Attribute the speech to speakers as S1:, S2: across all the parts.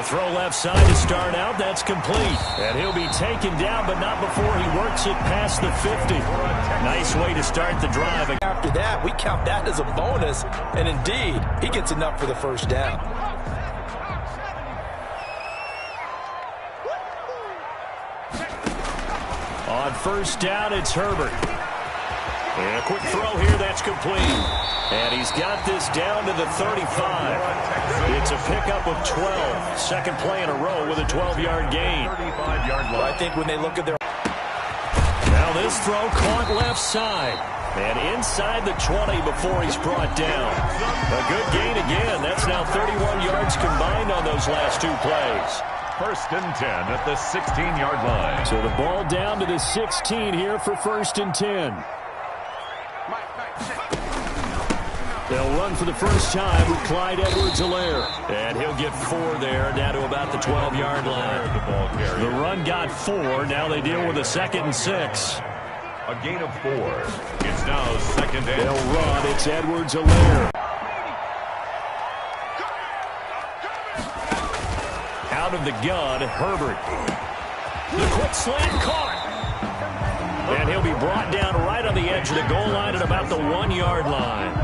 S1: throw left side to start out. That's complete. And he'll be taken down, but not before he works it past the 50. Nice way to start the drive.
S2: After that, we count that as a bonus. And indeed, he gets enough for the first down.
S1: On first down, it's Herbert. And a quick throw here, that's complete. And he's got this down to the 35. It's a pickup of 12. Second play in a row with a 12-yard gain.
S2: 35-yard line. Well, I think when they look at their...
S1: Now this throw caught left side. And inside the 20 before he's brought down. A good gain again. That's now 31 yards combined on those last two plays.
S3: First and 10 at the 16-yard line.
S1: So the ball down to the 16 here for first and 10. They'll run for the first time with Clyde Edwards-Helaire. And he'll get 4 there, down to about the 12-yard line. The run got 4. Now they deal with a 2nd and 6.
S3: A gain of 4. It's now 2nd and 10.
S1: They'll run. It's Edwards-Helaire. Out of the gun, Herbert. The quick slant caught. And he'll be brought down right on the edge of the goal line at about the 1-yard line.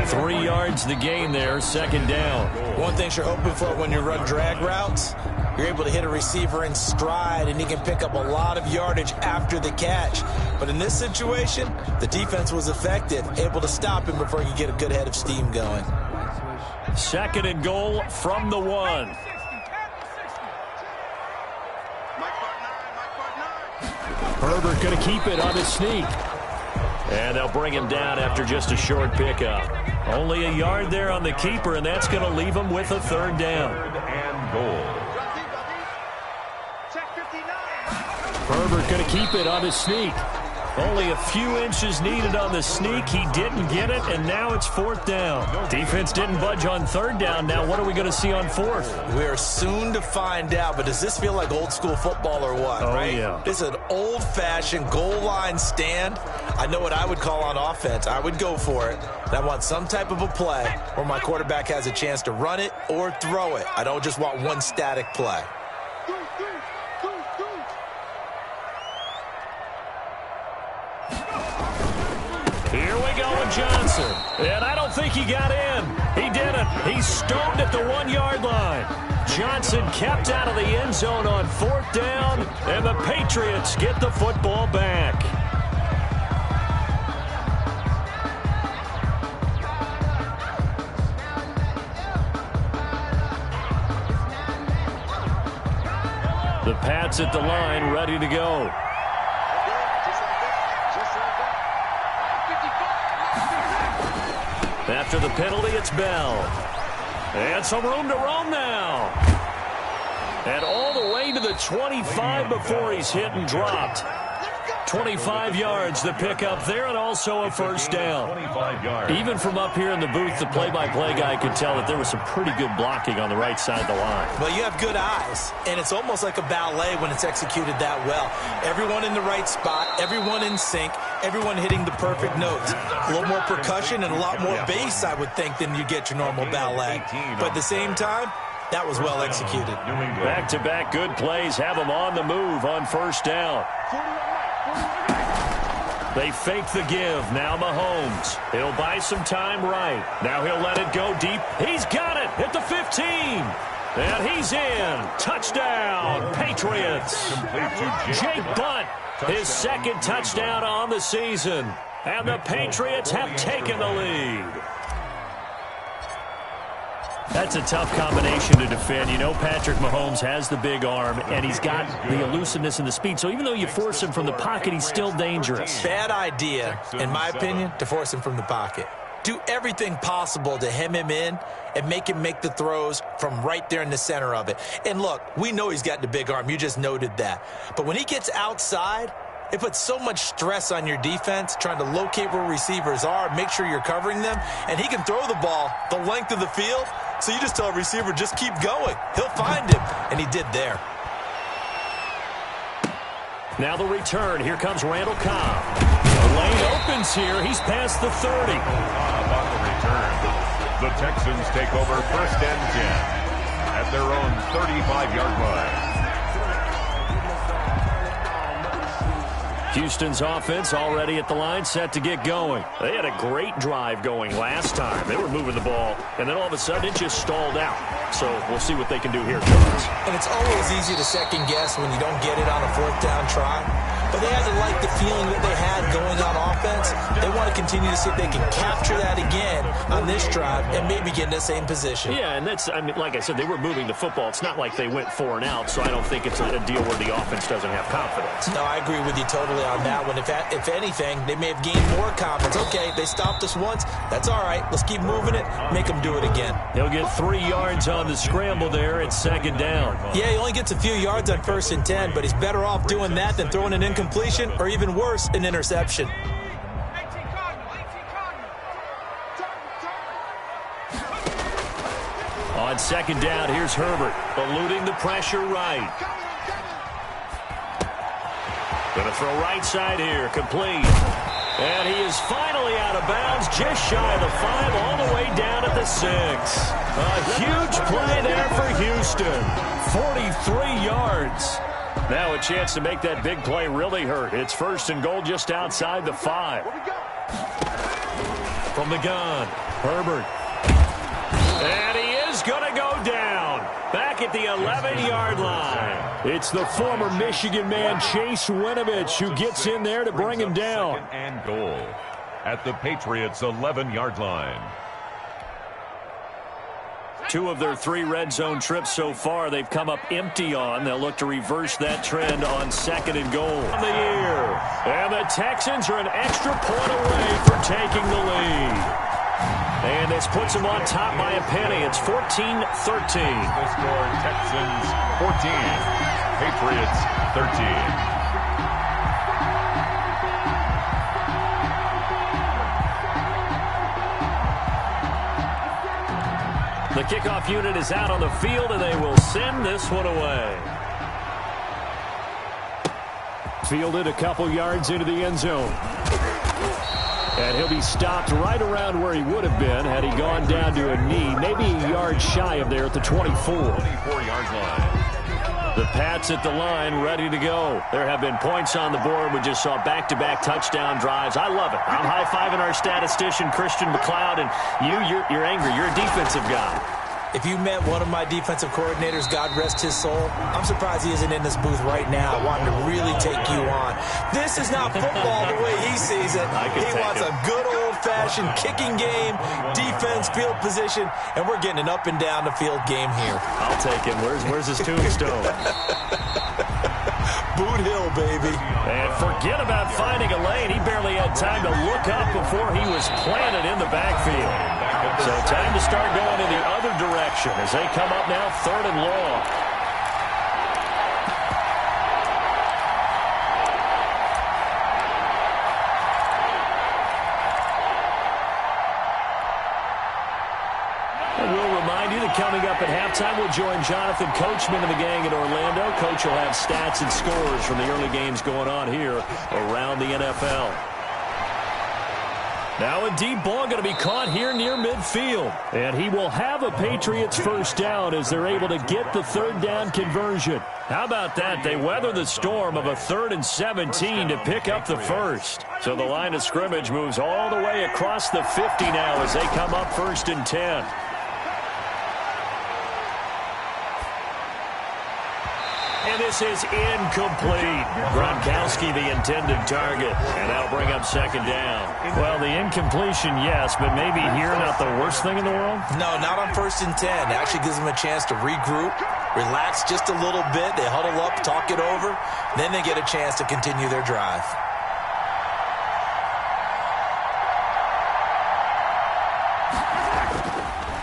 S1: 3 yards the gain there, 2nd down.
S2: One thing you're hoping for when you run drag routes, you're able to hit a receiver in stride, and he can pick up a lot of yardage after the catch. But in this situation, the defense was effective, able to stop him before he could get a good head of steam going.
S1: 2nd and goal from the 1. Herbert going to keep it on his sneak. And they'll bring him down after just a short pickup. Only a yard there on the keeper, and that's going to leave him with a 3rd down.
S3: 3rd and goal.
S1: Herbert going to keep it on his sneak. Only a few inches needed on the sneak. He didn't get it, and now it's 4th down. Defense didn't budge on 3rd down. Now what are we going to see on 4th?
S2: We are soon to find out, but does this feel like old school football or what, right?
S1: Yeah.
S2: This is an old-fashioned goal line stand. I know what I would call on offense. I would go for it. And I want some type of a play where my quarterback has a chance to run it or throw it. I don't just want one static play.
S1: Here we go with Johnson. And I don't think he got in. He didn't. He's stoned at the 1-yard line. Johnson kept out of the end zone on 4th down, and the Patriots get the football back. The Pats at the line, ready to go. After the penalty, it's Bell. And some room to roam now. And all the way to the 25 before he's hit and dropped. 25 yards the pickup there, and also a 1st down.
S3: 25 yards.
S1: Even from up here in the booth, the play-by-play guy could tell that there was some pretty good blocking on the right side of the line.
S2: Well, you have good eyes, and it's almost like a ballet when it's executed that well. Everyone in the right spot, everyone in sync, everyone hitting the perfect notes. A little more percussion and a lot more bass, I would think, than you get your normal ballet. But at the same time, that was well executed.
S1: Back-to-back good plays have them on the move on 1st down. They fake the give. Now Mahomes. He'll buy some time right. Now he'll let it go deep. He's got it at the 15. And he's in. Touchdown, Patriots. Jake Butt, his 2nd touchdown on the season. And the Patriots have taken the lead. That's a tough combination to defend. You know Patrick Mahomes has the big arm, and he's got the elusiveness and the speed. So even though you force him from the pocket, he's still dangerous.
S2: Bad idea, in my opinion, to force him from the pocket. Do everything possible to hem him in and make him make the throws from right there in the center of it. And look, we know he's got the big arm. You just noted that. But when he gets outside, it puts so much stress on your defense trying to locate where receivers are, make sure you're covering them, and he can throw the ball the length of the field. So you just tell a receiver, just keep going. He'll find him, and he did there.
S1: Now the return. Here comes Randall Cobb. The lane opens here. He's past the 30.
S3: About the return. The Texans take over 1st and 10 at at their own 35-yard line.
S1: Houston's offense already at the line, set to get going. They had a great drive going last time. They were moving the ball, and then all of a sudden it just stalled out. So we'll see what they can do here, Charles.
S2: And it's always easy to second guess when you don't get it on a fourth down try. But they had to like the feeling that they had going on offense. They want to continue to see if they can capture that again on this drive and maybe get in the same position.
S1: Yeah, and that's, I mean, like I said, they were moving the football. It's not like they went 4 and out, so I don't think it's a deal where the offense doesn't have confidence.
S2: No, I agree with you totally on that one. If anything, they may have gained more confidence. Okay, they stopped us once. That's all right. Let's keep moving it. Make them do it again.
S1: He'll get 3 yards on the scramble there. It's second down.
S2: Yeah, he only gets a few yards on 1st and 10, but he's better off doing that than throwing an incompletion or even worse, an interception.
S1: On second down, here's Herbert, eluding the pressure right. Going to throw right side here, complete. And he is finally out of bounds, just shy of the 5, all the way down at the 6. A huge play there for Houston. 43 yards. Now a chance to make that big play really hurt. It's 1st and goal just outside the 5. From the gun, Herbert. And he is going to go down. Back at the 11-yard line. It's the former Michigan man, Chase Winovich, who gets in there to bring him down.
S3: 2nd and goal at the Patriots' 11-yard line.
S1: 2 of their 3 red zone trips so far they've come up empty on. They'll look to reverse that trend on 2nd and goal. On the year. And the Texans are an extra point away from taking the lead. And this puts them on top by a penny. It's 14-13.
S3: The score, Texans 14, Patriots 13.
S1: The kickoff unit is out on the field, and they will send this one away. Fielded a couple yards into the end zone. And he'll be stopped right around where he would have been had he gone down to a knee, maybe a yard shy of there at the 24.
S3: 24-yard line.
S1: The Pats at the line, ready to go. There have been points on the board. We just saw back-to-back touchdown drives. I love it. I'm high-fiving our statistician, Christian McLeod, and you're angry. You're a defensive guy.
S2: If you met one of my defensive coordinators, God rest his soul, I'm surprised he isn't in this booth right now wanting to really take you on. This is not football the way he sees it. He wants a good old-fashioned kicking game, defense, field position, and we're getting an up and down the field game here.
S1: I'll take him. Where's his tombstone?
S2: Boot Hill, baby.
S1: And forget about finding a lane. He barely had time to look up before he was planted in the backfield. So time to start going in the other direction as they come up now 3rd and long. And we'll remind you that coming up at halftime, we'll join Jonathan Coachman and the gang in Orlando. Coach will have stats and scores from the early games going on here around the NFL. Now a deep ball going to be caught here near midfield. And he will have a Patriots first down as they're able to get the 3rd down conversion. How about that? They weather the storm of a 3rd and 17 to pick up the first. So the line of scrimmage moves all the way across the 50 now as they come up 1st and 10. And this is incomplete. Gronkowski, the intended target. And that'll bring up 2nd down. Well, the incompletion, yes, but maybe here not the worst thing in the world?
S2: No, not on 1st and 10. It actually gives them a chance to regroup, relax just a little bit. They huddle up, talk it over. Then they get a chance to continue their drive.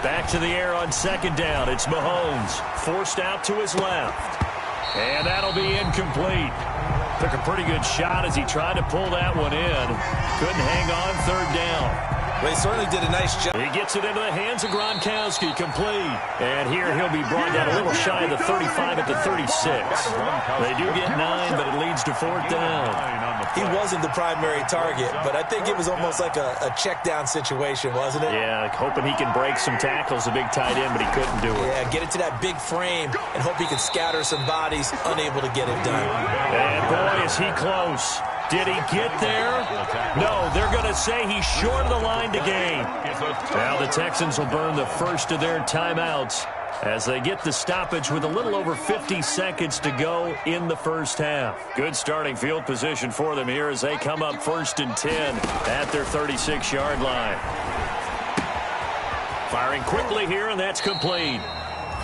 S1: Back to the air on 2nd down. It's Mahomes, forced out to his left. And that'll be incomplete. Took a pretty good shot as he tried to pull that one in. Couldn't hang on 3rd down.
S2: Well, he certainly did a nice job.
S1: He gets it into the hands of Gronkowski, complete. And here he'll be brought down a little shy of the 35 at the 36. They do get 9, but it leads to 4th down.
S2: He wasn't the primary target, but I think it was almost like a check down situation, wasn't it?
S1: Yeah, hoping he can break some tackles, a big tight end, but he couldn't do it.
S2: Yeah, get it to that big frame and hope he can scatter some bodies, unable to get it done.
S1: And boy, is he close. Did he get there? No, they're going to say he's short of the line to gain. Now the Texans will burn the first of their timeouts as they get the stoppage with a little over 50 seconds to go in the first half. Good starting field position for them here as they come up 1st and 10 at their 36-yard line. Firing quickly here, and that's complete.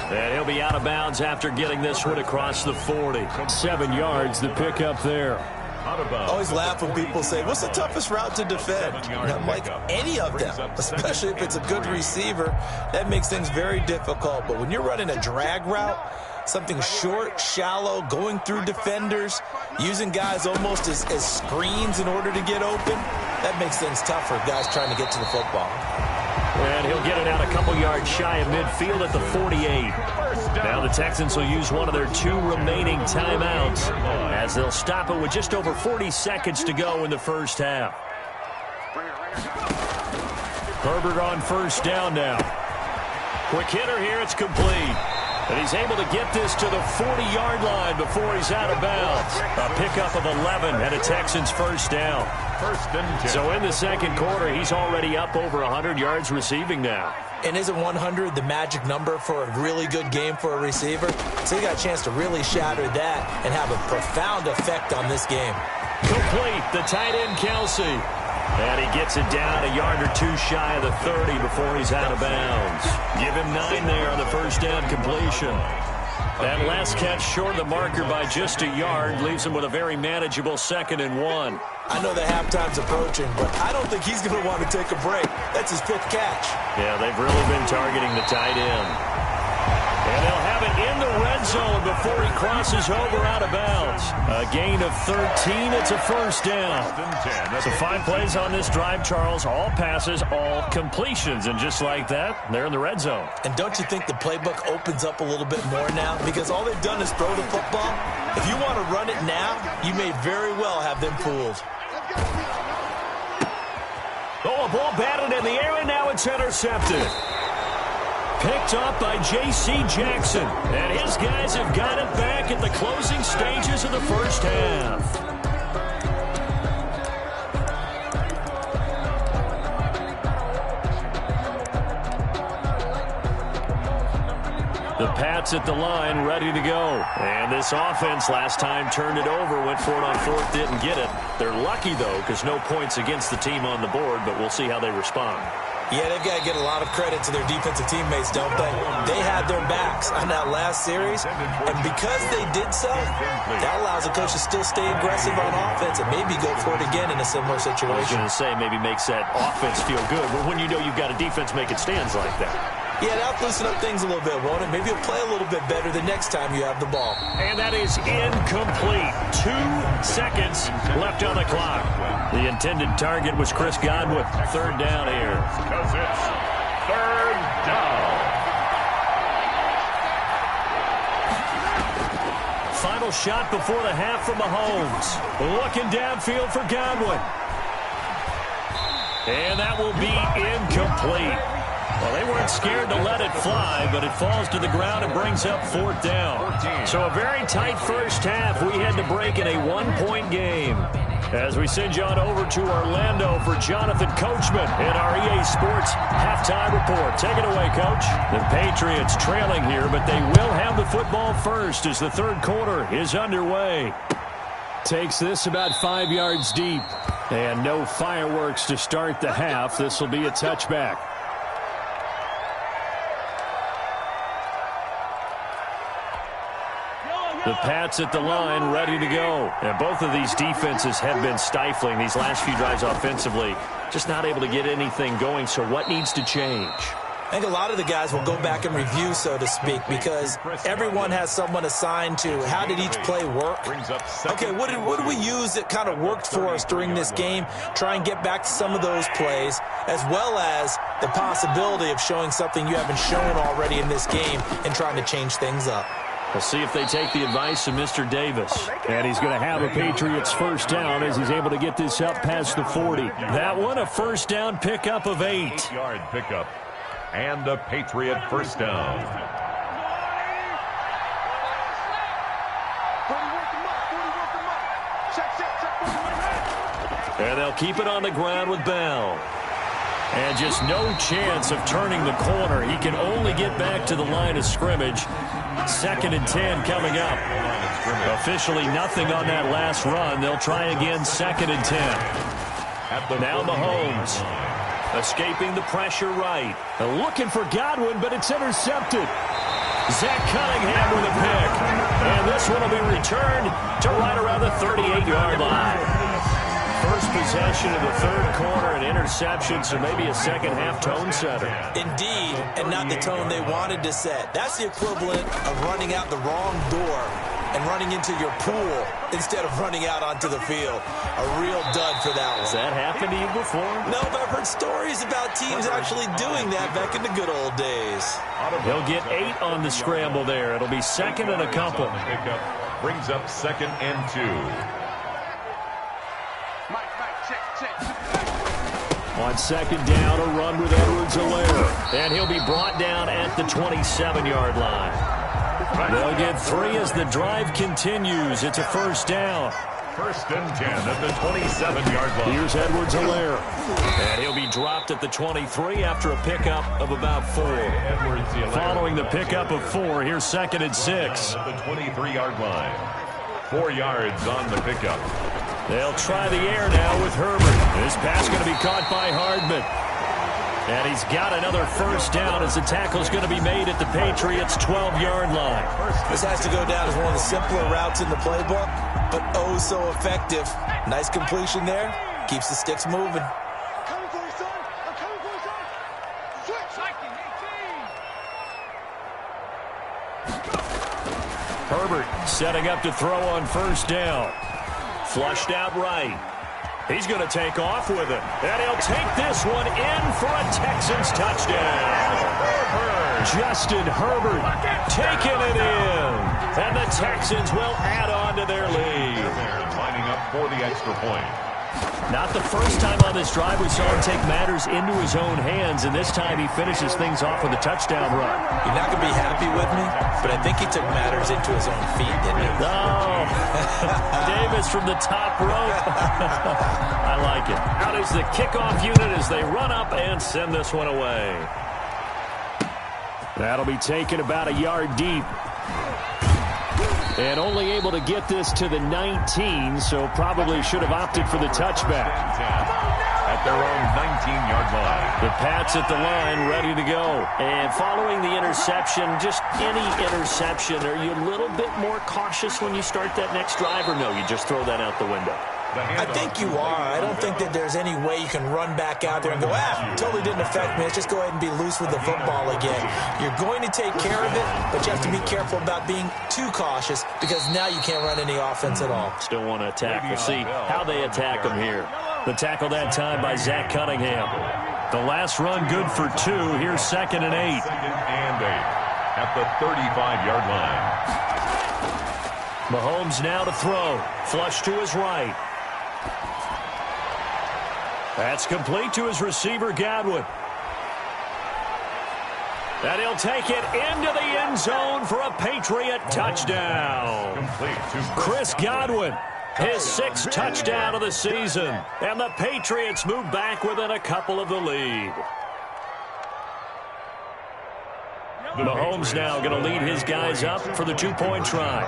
S1: And he'll be out of bounds after getting this one across the 40. 7 yards, the pickup there.
S2: I always laugh when people say, what's the toughest route to defend? And I'm like, any of them, especially if it's a good receiver. That makes things very difficult. But when you're running a drag route, something short, shallow, going through defenders, using guys almost as screens in order to get open, that makes things tough for guys trying to get to the football.
S1: And he'll get it out a couple yards shy of midfield at the 48. Now the Texans will use one of their 2 remaining timeouts as they'll stop it with just over 40 seconds to go in the first half. Herbert on 1st down now. Quick hitter here, it's complete. And he's able to get this to the 40-yard line before he's out of bounds. A pickup of 11 and a Texans 1st down. So in the second quarter, he's already up over 100 yards receiving now.
S2: And isn't 100 the magic number for a really good game for a receiver? So he got a chance to really shatter that and have a profound effect on this game.
S1: Complete, the tight end Kelsey. And he gets it down a yard or 2 shy of the 30 before he's out of bounds. Give him 9 there on the 1st down completion. That last catch short of the marker by just a yard leaves him with a very manageable 2nd and 1.
S2: I know the halftime's approaching, but I don't think he's going to want to take a break. That's his 5th catch.
S1: Yeah, they've really been targeting the tight end. And they'll have it in the red zone before he crosses over out of bounds. A gain of 13. It's a 1st down. So 5 plays on this drive, Charles. All passes, all completions. And just like that, they're in the red zone.
S2: And don't you think the playbook opens up a little bit more now? Because all they've done is throw the football. If you want to run it now, you may very well have them fooled.
S1: Oh, a ball batted in the air, and now it's intercepted. Picked up by J.C. Jackson. And his guys have got it back at the closing stages of the first half. The Pats at the line, ready to go. And this offense last time turned it over, went for it on 4th, didn't get it. They're lucky, though, because no points against the team on the board, but we'll see how they respond.
S2: Yeah, they've got to get a lot of credit to their defensive teammates, don't they? They had their backs on that last series, and because they did so, that allows the coach to still stay aggressive on offense and maybe go for it again in a similar situation.
S1: I was going to say maybe makes that offense feel good, but when you know you've got a defense making stands like that.
S2: Yeah, that'll loosen up things a little bit, won't it? Maybe you'll play a little bit better the next time you have the ball.
S1: And that is incomplete. 2 seconds left on the clock. The intended target was Chris Godwin. 3rd down here.
S3: Because it's 3rd down.
S1: Final shot before the half from Mahomes. Looking downfield for Godwin. And that will be incomplete. Well, they weren't scared to let it fly, but it falls to the ground and brings up 4th down. So a very tight first half. We had to break in a 1-point game. As we send you on over to Orlando for Jonathan Coachman in our EA Sports halftime report. Take it away, Coach. The Patriots trailing here, but they will have the football first as the 3rd quarter is underway. Takes this about 5 yards deep. And no fireworks to start the half. This will be a touchback. The Pats at the line, ready to go. And both of these defenses have been stifling these last few drives offensively. Just not able to get anything going, so what needs to change?
S2: I think a lot of the guys will go back and review, so to speak, because everyone has someone assigned to how did each play work. Okay, what did we use that kind of worked for us during this game? Try and get back to some of those plays, as well as the possibility of showing something you haven't shown already in this game and trying to change things up.
S1: We'll see if they take the advice of Mr. Davis. And he's going to have a Patriots first down as he's able to get this up past the 40. That one, a first down pickup of 8.
S3: 8-yard pickup and a Patriot first down.
S1: And they'll keep it on the ground with Bell. And just no chance of turning the corner. He can only get back to the line of scrimmage. 2nd and 10 coming up. Officially nothing on that last run. They'll try again, 2nd and 10. Now Mahomes escaping the pressure right. Looking for Godwin, but it's intercepted. Zach Cunningham with a pick. And this one will be returned to right around the 38-yard line. First possession of the third quarter, an interception, so maybe a second-half tone setter.
S2: Indeed, and not the tone they wanted to set. That's the equivalent of running out the wrong door and running into your pool instead of running out onto the field. A real dud for that one.
S1: Has that happened to you before?
S2: No, but I've heard stories about teams actually doing that back in the good old days.
S1: He'll get 8 on the scramble there. It'll be 2nd and a couple.
S3: Brings up 2nd and 2.
S1: On 2nd down, a run with Edwards-Helaire. And he'll be brought down at the 27-yard line. They'll get 3 as the drive continues. It's a first down.
S3: 1st and 10 at the 27-yard line.
S1: Here's Edwards-Helaire. And he'll be dropped at the 23 after a pickup of about 4. Following the pickup of 4, here's 2nd and 6.
S3: At the 23-yard line. 4 yards on the pickup.
S1: They'll try the air now with Herbert. This pass going to be caught by Hardman. And he's got another first down as the tackle's going to be made at the Patriots' 12-yard line.
S2: This has to go down as one of the simpler routes in the playbook, but oh so effective. Nice completion there. Keeps the sticks moving.
S1: Herbert setting up to throw on first down. Flushed out right. He's going to take off with it. And he'll take this one in for a Texans touchdown. Justin Herbert taking it in. And the Texans will add on to their lead.
S3: Lining up for the extra point.
S1: Not the first time on this drive we saw him take matters into his own hands, and this time he finishes things off with a touchdown run.
S2: You're not going to be happy with me, but I think he took matters into his own feet, didn't he?
S1: Oh, Davis from the top rope. I like it. Out is the kickoff unit as they run up and send this one away. That'll be taken about a yard deep. And only able to get this to the 19, so probably should have opted for the touchback.
S3: At their own 19-yard line.
S1: The Pats at the line, ready to go. And following the interception, just any interception, are you a little bit more cautious when you start that next drive, or no, you just throw that out the window?
S2: I think you are. I don't think that there's any way you can run back out there and go, totally didn't affect me. Let's just go ahead and be loose with the football again. You're going to take care of it, but you have to be careful about being too cautious because now you can't run any offense at all.
S1: Still want to attack. We'll see how they attack them here. The tackle that time by Zach Cunningham. The last run good for 2. Here's 2nd and 8.
S3: 2nd and 8 at the 35-yard line.
S1: Mahomes now to throw. Flush to his right. That's complete to his receiver, Godwin. And he'll take it into the end zone for a Patriot touchdown.
S3: Complete to
S1: Chris Godwin, his 6th touchdown of the season. And the Patriots move back within a couple of the lead. Mahomes now going to lead his guys up for the 2-point try.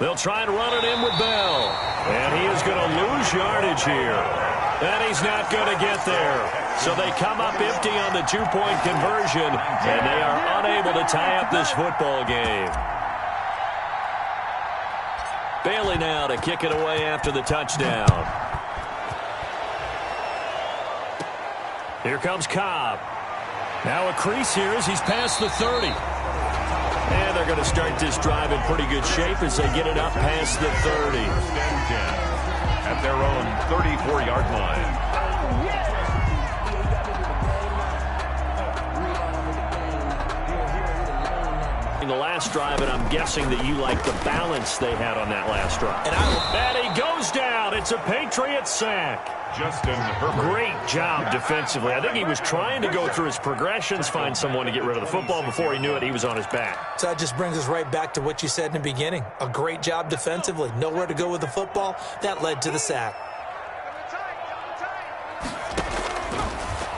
S1: They'll try to run it in with Bell. And he is going to lose yardage here. And he's not going to get there. So they come up empty on the 2-point conversion. And they are unable to tie up this football game. Bailey now to kick it away after the touchdown. Here comes Cobb. Now a crease here as he's past the 30. And they're going to start this drive in pretty good shape as they get it up past the 30.
S3: At their own 34-yard line.
S1: In the last drive, and I'm guessing that you like the balance they had on that last drive. And he goes down. It's a Patriot sack.
S3: Justin Herbert.
S1: Great job defensively. I think he was trying to go through his progressions, find someone to get rid of the football. Before he knew it, he was on his back.
S2: So that just brings us right back to what you said in the beginning. A great job defensively. Nowhere to go with the football. That led to the sack.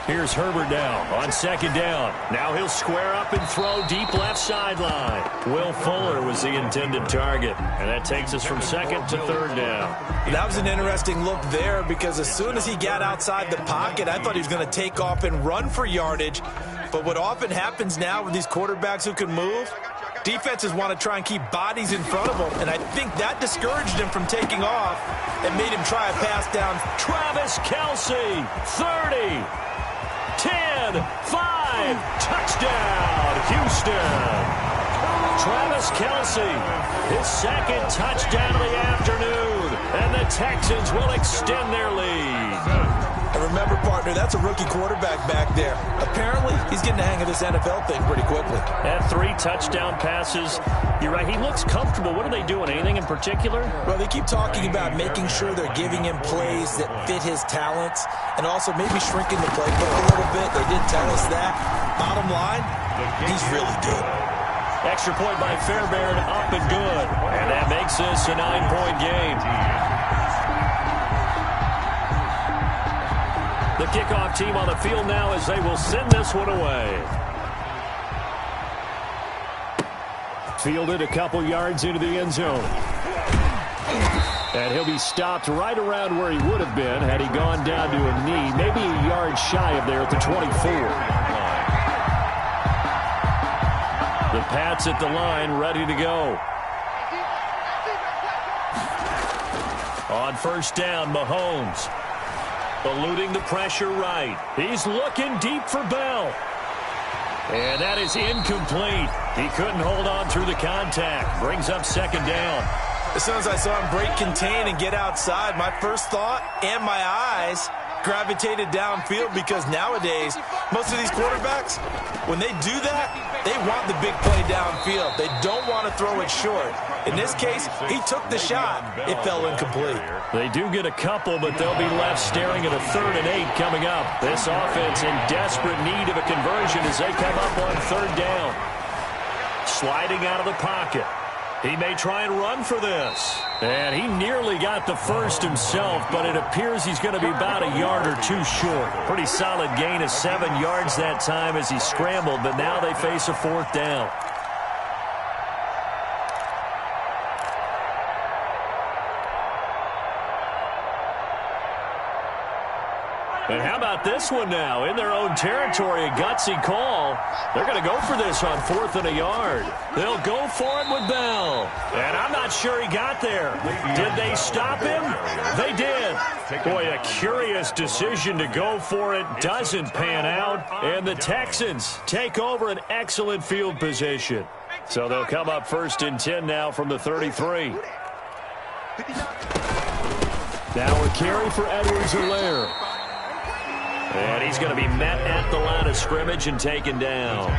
S1: Here's Herbert now on second down. Now he'll square up and throw deep left sideline. Will Fuller was the intended target. And that takes us from second to third down.
S2: That was an interesting look there because as soon as he got outside the pocket, I thought he was going to take off and run for yardage. But what often happens now with these quarterbacks who can move, defenses want to try and keep bodies in front of them. And I think that discouraged him from taking off and made him try a pass down.
S1: Travis Kelce, 30. 10, 5, touchdown, Houston. Travis Kelce, his second touchdown of the afternoon, and the Texans will extend their lead.
S2: And remember, partner, that's a rookie quarterback back there. Apparently, he's getting the hang of this NFL thing pretty quickly.
S1: Had 3 touchdown passes. You're right, he looks comfortable. What are they doing? Anything in particular?
S2: Well, they keep talking about making sure they're giving him plays that fit his talents and also maybe shrinking the playbook a little bit. They did tell us that. Bottom line, he's really good.
S1: Extra point by Fairbairn, up and good. And that makes this a 9-point game. The kickoff team on the field now as they will send this one away. Fielded a couple yards into the end zone. And he'll be stopped right around where he would have been had he gone down to a knee, maybe a yard shy of there at the 24. The Pats at the line, ready to go. On first down, Mahomes. Eluding the pressure right. He's looking deep for Bell. And that is incomplete. He couldn't hold on through the contact. Brings up second down.
S2: As soon as I saw him break contain and get outside, my first thought and my eyes gravitated downfield because nowadays, most of these quarterbacks, when they do that, they want the big play downfield. They don't want to throw it short. In this case, he took the shot. It fell incomplete.
S1: They do get a couple, but they'll be left staring at a 3rd and 8 coming up. This offense in desperate need of a conversion as they come up on 3rd down. Sliding out of the pocket. He may try and run for this. And he nearly got the first himself, but it appears he's going to be about a yard or 2 short. Pretty solid gain of 7 yards that time as he scrambled, but now they face a 4th down. And how about this one now? In their own territory, a gutsy call. They're going to go for this on 4th and a yard. They'll go for it with Bell. And I'm not sure he got there. Did they stop him? They did. Boy, a curious decision to go for it. Doesn't pan out. And the Texans take over an excellent field position. So they'll come up 1st and 10 now from the 33. Now a carry for Edwards-Helaire. And he's going to be met at the line of scrimmage and taken down.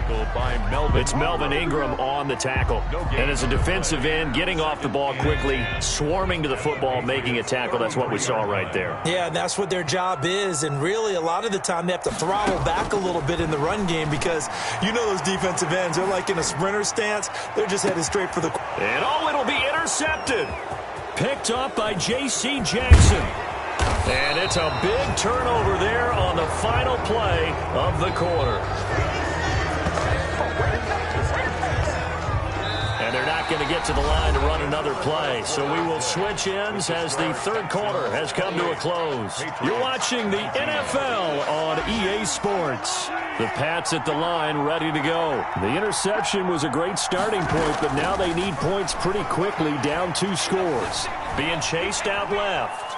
S1: It's Melvin Ingram on the tackle. And as a defensive end, getting off the ball quickly, swarming to the football, making a tackle. That's what we saw right there.
S2: Yeah, that's what their job is. And really, a lot of the time, they have to throttle back a little bit in the run game because you know those defensive ends. They're like in a sprinter stance. They're just headed straight for the...
S1: And it'll be intercepted. Picked up by J.C. Jackson. And it's a big turnover there on the final play of the quarter. And they're not going to get to the line to run another play. So we will switch ends as the 3rd quarter has come to a close. You're watching the NFL on EA Sports. The Pats at the line ready to go. The interception was a great starting point, but now they need points pretty quickly, down 2 scores. Being chased out left.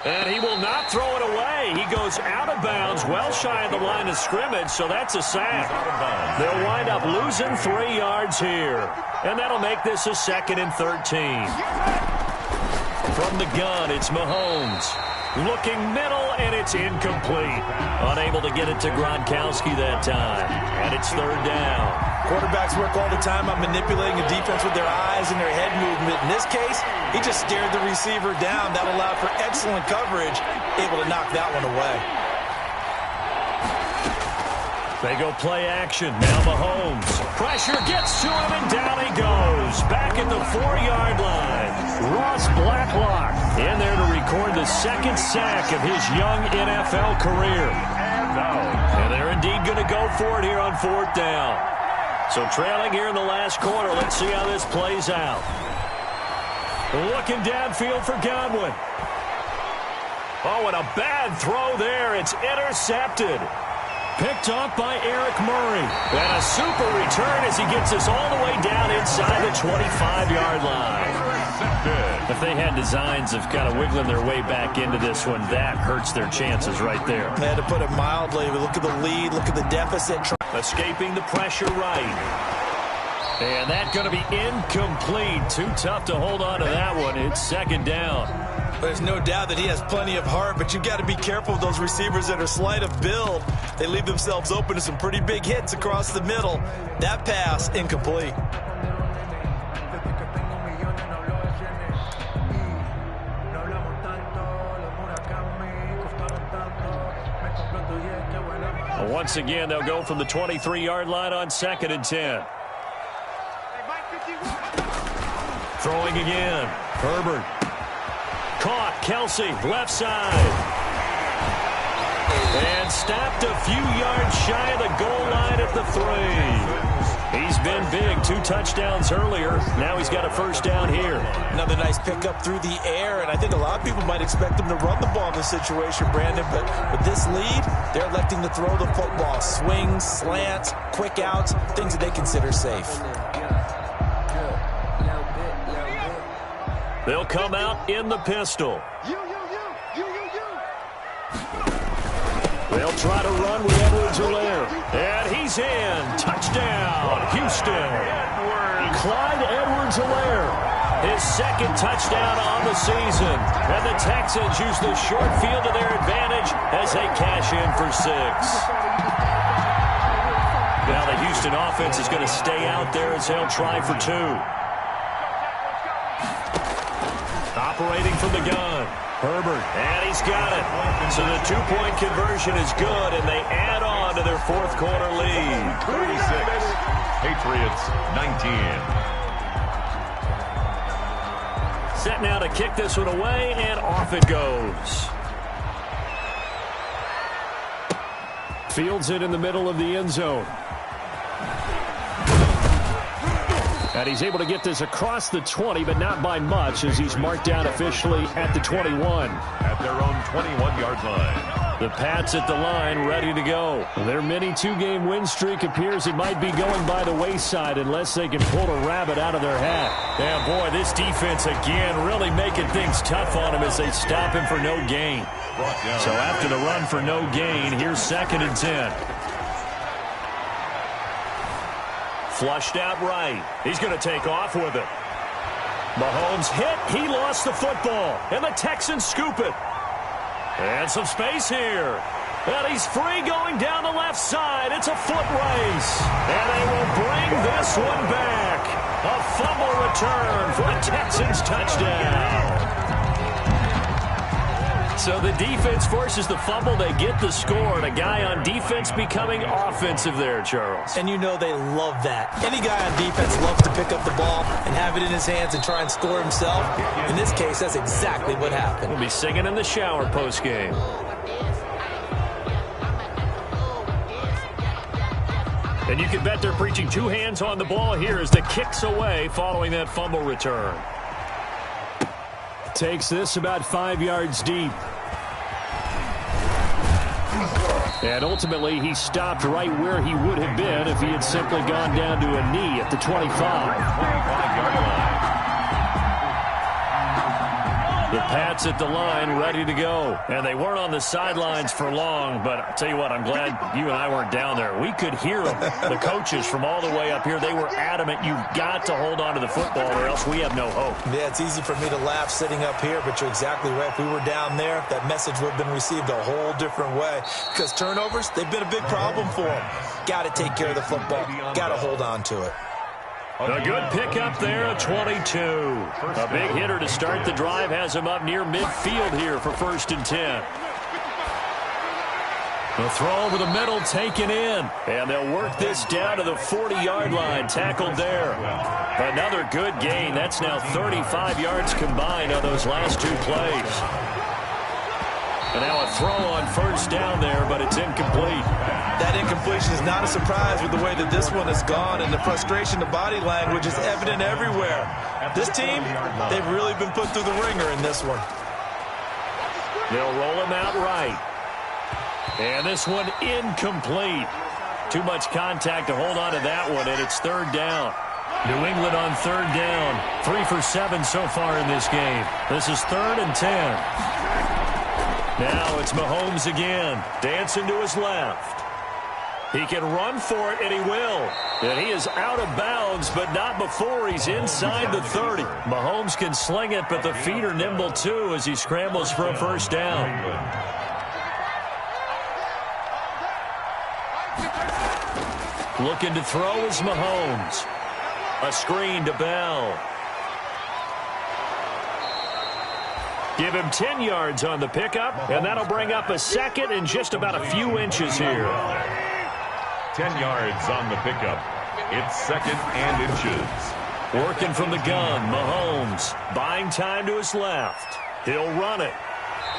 S1: And he will not throw it away. He goes out of bounds, well shy of the line of scrimmage, so that's a sack. They'll wind up losing 3 yards here. And that'll make this a 2nd and 13. From the gun, it's Mahomes. Looking middle, and it's incomplete. Unable to get it to Gronkowski that time. And it's 3rd down.
S2: Quarterbacks work all the time on manipulating a defense with their eyes and their head movement. In this case, he just stared the receiver down. That allowed for excellent coverage, able to knock that one away.
S1: They go play action. Now Mahomes. Pressure gets to him, and down he goes. Back at the 4-yard line. Ross Blacklock in there to record the 2nd sack of his young NFL career. And they're indeed going to go for it here on 4th down. So trailing here in the last quarter. Let's see how this plays out. Looking downfield for Godwin. Oh, and a bad throw there. It's intercepted. Picked off by Eric Murray. And a super return as he gets us all the way down inside the 25-yard line. If they had designs of kind of wiggling their way back into this one, that hurts their chances right there.
S2: They had to put it mildly. Look at the lead. Look at the deficit.
S1: Escaping the pressure right. And that's going to be incomplete. Too tough to hold on to that one. It's 2nd down.
S2: There's no doubt that he has plenty of heart, but you've got to be careful of those receivers that are slight of build. They leave themselves open to some pretty big hits across the middle. That pass, incomplete.
S1: Once again, they'll go from the 23-yard line on 2nd and 10. Throwing again. Herbert. Caught. Kelsey, left side. And stopped a few yards shy of the goal line at the 3. He's been big. 2 touchdowns earlier. Now he's got a 1st down here.
S2: Another nice pickup through the air, and I think a lot of people might expect him to run the ball in this situation, Brandon, but with this lead, they're electing to throw the football. Swings, slants, quick outs, things that they consider safe.
S1: They'll come out in the pistol. They'll try to run with Edwards-Helaire. And he's in. Touchdown, Houston. Clyde Edwards-Helaire. His 2nd touchdown on the season. And the Texans use the short field to their advantage as they cash in for 6. Now the Houston offense is going to stay out there as they'll try for 2. Operating from the gun. Herbert, and he's got it. So the 2-point conversion is good, and they add on to their 4th quarter lead.
S3: 36, Patriots 19.
S1: Set now to kick this one away, and off it goes. Fields it in the middle of the end zone. And he's able to get this across the 20, but not by much, as he's marked down officially at the 21.
S3: At their own 21-yard line.
S1: The Pats at the line, ready to go. Their mini 2-game win streak appears it might be going by the wayside unless they can pull a rabbit out of their hat. And boy, this defense again really making things tough on him as they stop him for no gain. So after the run for no gain, here's 2nd and 10. Flushed out right. He's going to take off with it. Mahomes hit. He lost the football. And the Texans scoop it. And some space here. And he's free going down the left side. It's a foot race. And they will bring this one back. A fumble return for a Texans touchdown. So the defense forces the fumble. They get the score. And a guy on defense becoming offensive there, Charles.
S2: And you know they love that. Any guy on defense loves to pick up the ball and have it in his hands and try and score himself. In this case, that's exactly what happened.
S1: We'll be singing in the shower postgame. And you can bet they're preaching 2 hands on the ball here as the kick's away following that fumble return. Takes this about 5 yards deep. And ultimately, he stopped right where he would have been if he had simply gone down to a knee at the 25. The Pats at the line, ready to go. And they weren't on the sidelines for long, but I'll tell you what, I'm glad you and I weren't down there. We could hear them, the coaches from all the way up here. They were adamant, you've got to hold on to the football or else we have no hope.
S2: Yeah, it's easy for me to laugh sitting up here, but you're exactly right. If we were down there, that message would have been received a whole different way. Because turnovers, they've been a big problem for them. Got to take care of the football. Got to hold on to it.
S1: A good pickup there at 22. A big hitter to start the drive has him up near midfield here for 1st and 10. The throw over the middle taken in. And they'll work this down to the 40-yard line. Tackled there. Another good gain. That's now 35 yards combined on those last 2 plays. And now a throw on 1st down there, but it's incomplete.
S2: That incompletion is not a surprise with the way that this one has gone, and the frustration, the body language is evident everywhere. This team, they've really been put through the ringer in this one.
S1: They'll roll him out right. And this one incomplete. Too much contact to hold on to that one, and it's 3rd down. New England on 3rd down. 3 for 7 so far in this game. This is 3rd and 10. Now it's Mahomes again, dancing to his left. He can run for it, and he will. And he is out of bounds, but not before he's inside the 30. Mahomes can sling it, but the feet are nimble too as he scrambles for a 1st down. Looking to throw is Mahomes. A screen to Bell. Give him 10 yards on the pickup, and that'll bring up a 2nd and just about a few inches here.
S3: 10 yards on the pickup. It's 2nd and inches.
S1: Working from the gun, Mahomes buying time to his left. He'll run it.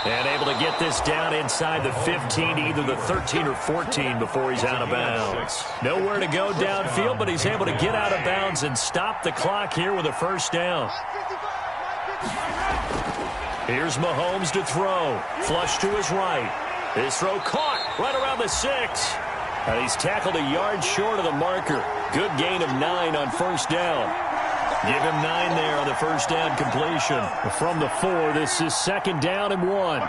S1: And able to get this down inside the 15, either the 13 or 14 before he's out of bounds. Nowhere to go downfield, but he's able to get out of bounds and stop the clock here with a 1st down. Here's Mahomes to throw. Flush to his right. His throw caught right around the 6. And he's tackled a yard short of the marker. Good gain of 9 on 1st down. Give him 9 there on the 1st down completion. From the 4, this is 2nd down and 1.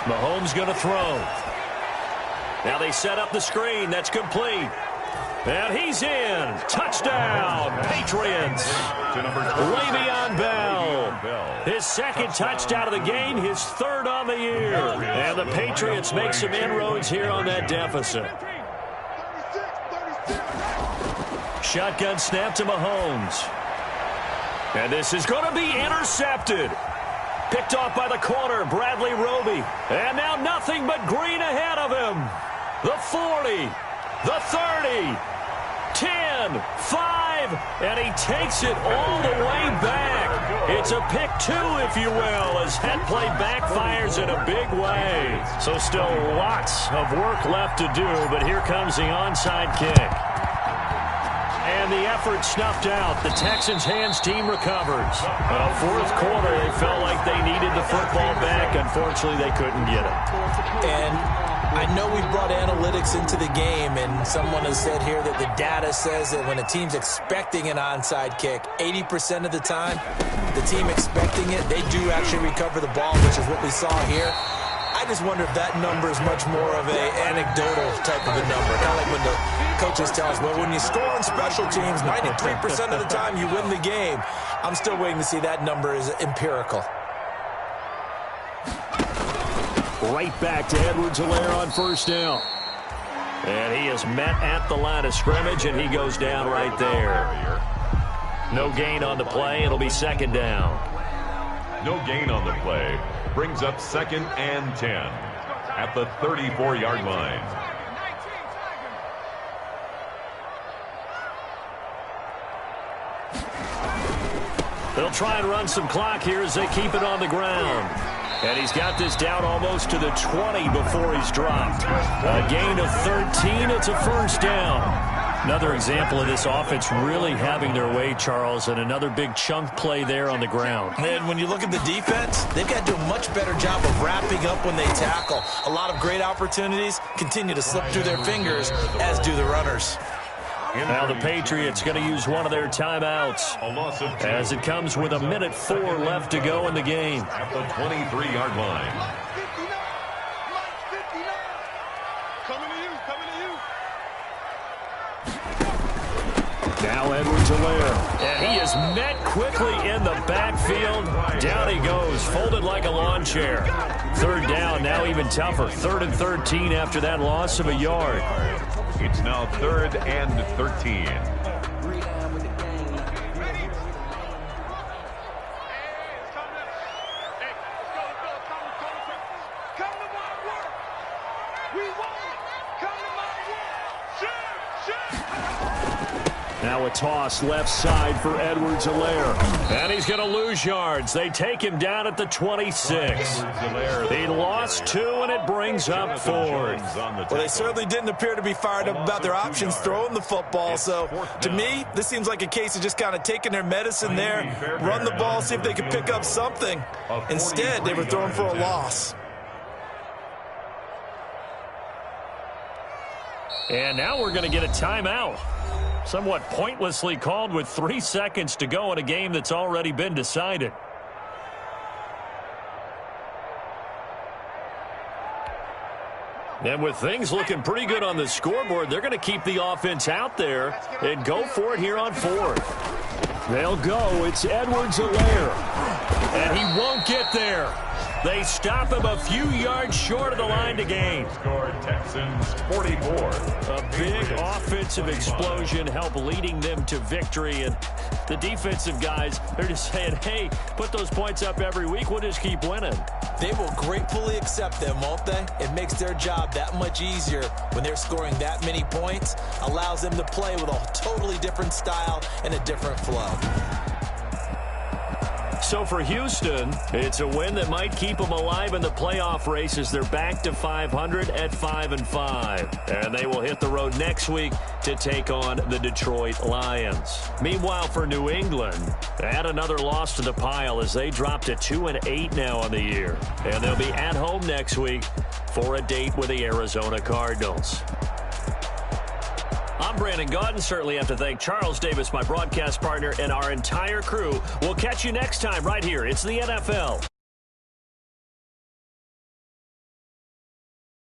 S1: Mahomes going to throw. Now they set up the screen. That's complete. And he's in. Touchdown, Patriots. Le'Veon Bell. His 2nd touchdown of the game, his 3rd on the year. And the Patriots make some inroads here on that deficit. Shotgun snap to Mahomes. And this is going to be intercepted. Picked off by the corner, Bradley Roby. And now nothing but green ahead of him. The 40, the 30, 10, 5, and he takes it all the way back. It's a pick 2, if you will, as head play backfires in a big way. So still lots of work left to do, but here comes the onside kick. And the effort snuffed out. The Texans' hands team recovers. 4th quarter, they felt like they needed the football back. Unfortunately, they couldn't get it.
S2: And I know we brought analytics into the game, and someone has said here that the data says that when a team's expecting an onside kick, 80% of the time, the team expecting it, they do actually recover the ball, which is what we saw here. I just wonder if that number is much more of an anecdotal type of a number. Kind of like when the coaches tell us, well, when you score on special teams, 93% of the time you win the game. I'm still waiting to see that number is empirical.
S1: Right back to Edwards-Helaire on 1st down. And he is met at the line of scrimmage, and he goes down right there. No gain on the play. It'll be 2nd down.
S3: No gain on the play. Brings up 2nd and 10 at the 34-yard line.
S1: They'll try and run some clock here as they keep it on the ground. And he's got this down almost to the 20 before he's dropped. A gain of 13. It's a 1st down. Another example of this offense really having their way, Charles, and another big chunk play there on the ground.
S2: And when you look at the defense, they've got to do a much better job of wrapping up when they tackle. A lot of great opportunities continue to slip through their fingers, as do the runners.
S1: Now the Patriots going to use one of their timeouts as it comes with 1:04 left to go in the game.
S3: At the 23-yard line.
S1: Now Edwards-Helaire, and he is met quickly in the backfield. Down he goes, folded like a lawn chair. Third down, now even tougher. 3rd and 13 after that loss of a yard.
S3: It's now 3rd and 13.
S1: Now a toss left side for Edwards-Helaire. And he's going to lose yards. They take him down at the 26. He lost 2, and it brings up 4th.
S2: Well, they certainly didn't appear to be fired up about their options throwing the football. So, to me, this seems like a case of just kind of taking their medicine there, run the ball, see if they can pick up something. Instead, they were throwing for a loss.
S1: And now we're going to get a timeout. Somewhat pointlessly called with 3 seconds to go in a game that's already been decided. And with things looking pretty good on the scoreboard, they're going to keep the offense out there and go for it here on 4th. They'll go. It's Edwards-Helaire. And he won't get there. They stop him a few yards short of the line to gain.
S3: Score Texans 44.
S1: A big offensive explosion helped leading them to victory. And the defensive guys, they're just saying, hey, put those points up every week. We'll just keep winning.
S2: They will gratefully accept them, won't they? It makes their job that much easier when they're scoring that many points. Allows them to play with a totally different style and a different flow.
S1: So for Houston, it's a win that might keep them alive in the playoff race as they're back to 500 at 5-5. And they will hit the road next week to take on the Detroit Lions. Meanwhile, for New England, add another loss to the pile as they drop to 2-8 now on the year. And they'll be at home next week for a date with the Arizona Cardinals. I'm Brandon Gaudin. Certainly have to thank Charles Davis, my broadcast partner, and our entire crew. We'll catch you next time right here. It's the NFL.